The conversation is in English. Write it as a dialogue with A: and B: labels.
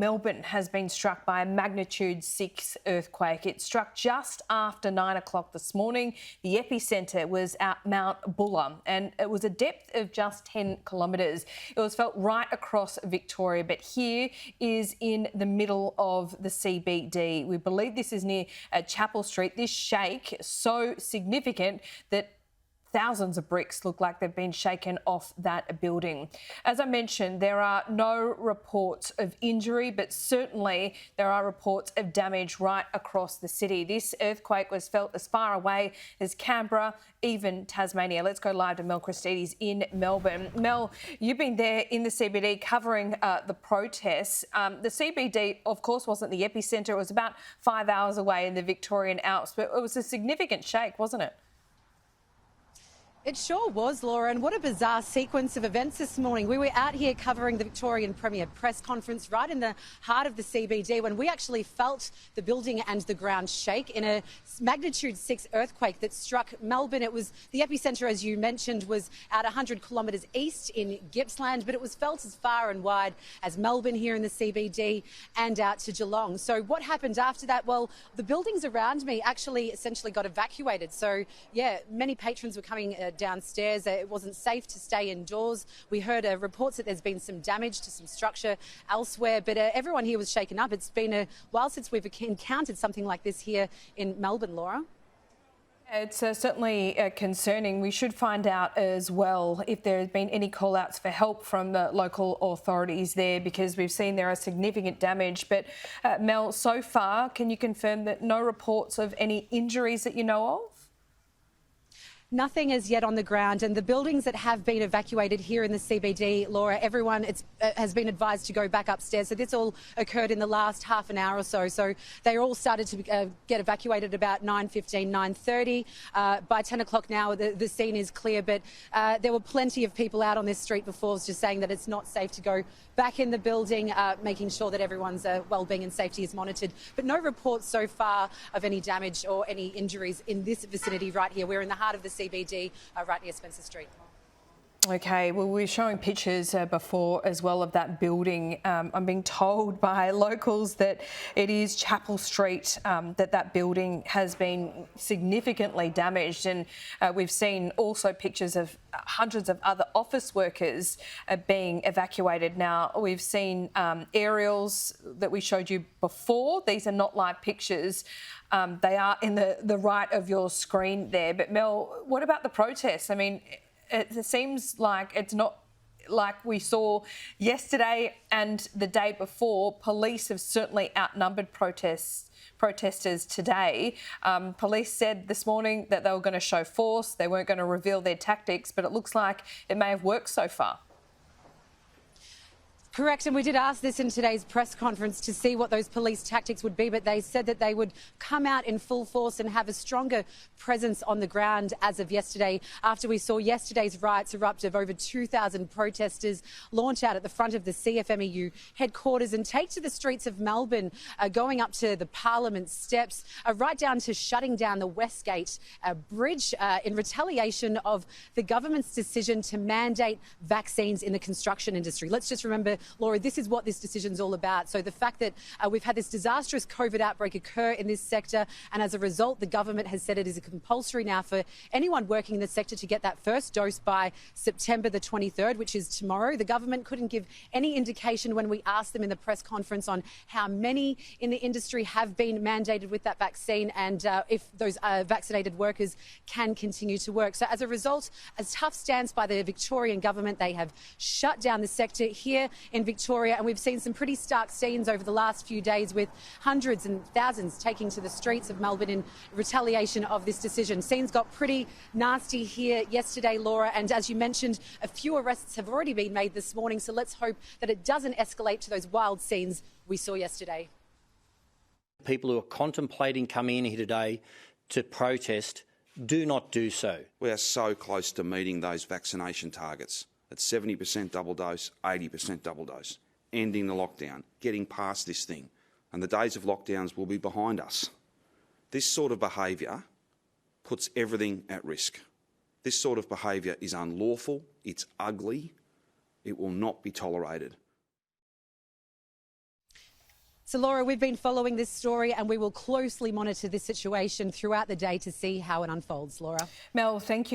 A: Melbourne has been struck by a magnitude 6 earthquake. It struck just after 9 o'clock this morning. The epicentre was at Mount Buller and it was a depth of just 10 kilometres. It was felt right across Victoria, but here is in the middle of the CBD. We believe this is near Chapel Street. This shake so significant that thousands of bricks look like they've been shaken off that building. As I mentioned, there are no reports of injury, but certainly there are reports of damage right across the city. This earthquake was felt as far away as Canberra, even Tasmania. Let's go live to Mel Christidis in Melbourne. Mel, you've been there in the CBD covering the protests. The CBD, of course, wasn't the epicentre. It was about 5 hours away in the Victorian Alps, but it was a significant shake, wasn't it?
B: It sure was, Laura, and what a bizarre sequence of events this morning. We were out here covering the Victorian Premier press conference right in the heart of the CBD when we actually felt the building and the ground shake in a magnitude 6 earthquake that struck Melbourne. It was the epicentre, as you mentioned, was at 100 kilometres east in Gippsland, but it was felt as far and wide as Melbourne here in the CBD and out to Geelong. So what happened after that? Well, the buildings around me actually essentially got evacuated. So, yeah, many patrons were coming downstairs. It wasn't safe to stay indoors. We heard reports that there's been some damage to some structure elsewhere, but everyone here was shaken up. It's been a while since we've encountered something like this here in Melbourne, Laura.
A: It's certainly concerning. We should find out as well if there has been any call-outs for help from the local authorities there, because we've seen there are significant damage. But Mel, so far, can you confirm that no reports of any injuries that you know of?
B: Nothing as yet on the ground, and the buildings that have been evacuated here in the CBD, Laura, everyone has been advised to go back upstairs. So this all occurred in the last half an hour or so. So they all started to get evacuated about 9:15, 9:30. By 10 o'clock now, the scene is clear, but there were plenty of people out on this street before just saying that it's not safe to go back in the building, making sure that everyone's well-being and safety is monitored. But no reports so far of any damage or any injuries in this vicinity right here. We're in the heart of the CBD, right near Spencer Street.
A: Okay, well, we were showing pictures before as well of that building. I'm being told by locals that it is Chapel Street, that building has been significantly damaged. And we've seen also pictures of hundreds of other office workers being evacuated. Now, we've seen aerials that we showed you before. These are not live pictures. They are in the right of your screen there. But Mel, what about the protests? I mean, it seems like it's not like we saw yesterday and the day before. Police have certainly outnumbered protesters today. Police said this morning that they were going to show force. They weren't going to reveal their tactics, but it looks like it may have worked so far.
B: Correct, and we did ask this in today's press conference to see what those police tactics would be, but they said that they would come out in full force and have a stronger presence on the ground as of yesterday, after we saw yesterday's riots erupt of over 2,000 protesters launch out at the front of the CFMEU headquarters and take to the streets of Melbourne, going up to the Parliament steps, right down to shutting down the Westgate Bridge in retaliation of the government's decision to mandate vaccines in the construction industry. Let's just remember, Laura, this is what this decision's all about. So the fact that we've had this disastrous COVID outbreak occur in this sector, and as a result, the government has said it is compulsory now for anyone working in the sector to get that first dose by September the 23rd, which is tomorrow. The government couldn't give any indication when we asked them in the press conference on how many in the industry have been mandated with that vaccine and if those vaccinated workers can continue to work. So as a result, a tough stance by the Victorian government. They have shut down the sector here in Victoria, and we've seen some pretty stark scenes over the last few days with hundreds and thousands taking to the streets of Melbourne in retaliation of this decision. Scenes got pretty nasty here yesterday, Laura, and as you mentioned, a few arrests have already been made this morning, so let's hope that it doesn't escalate to those wild scenes we saw yesterday.
C: People who are contemplating coming in here today to protest, do not do so.
D: We are so close to meeting those vaccination targets. At 70% double dose, 80% double dose, ending the lockdown, getting past this thing, and the days of lockdowns will be behind us. This sort of behaviour puts everything at risk. This sort of behaviour is unlawful, it's ugly, it will not be tolerated.
B: So, Laura, we've been following this story and we will closely monitor this situation throughout the day to see how it unfolds. Laura.
A: Mel, thank you.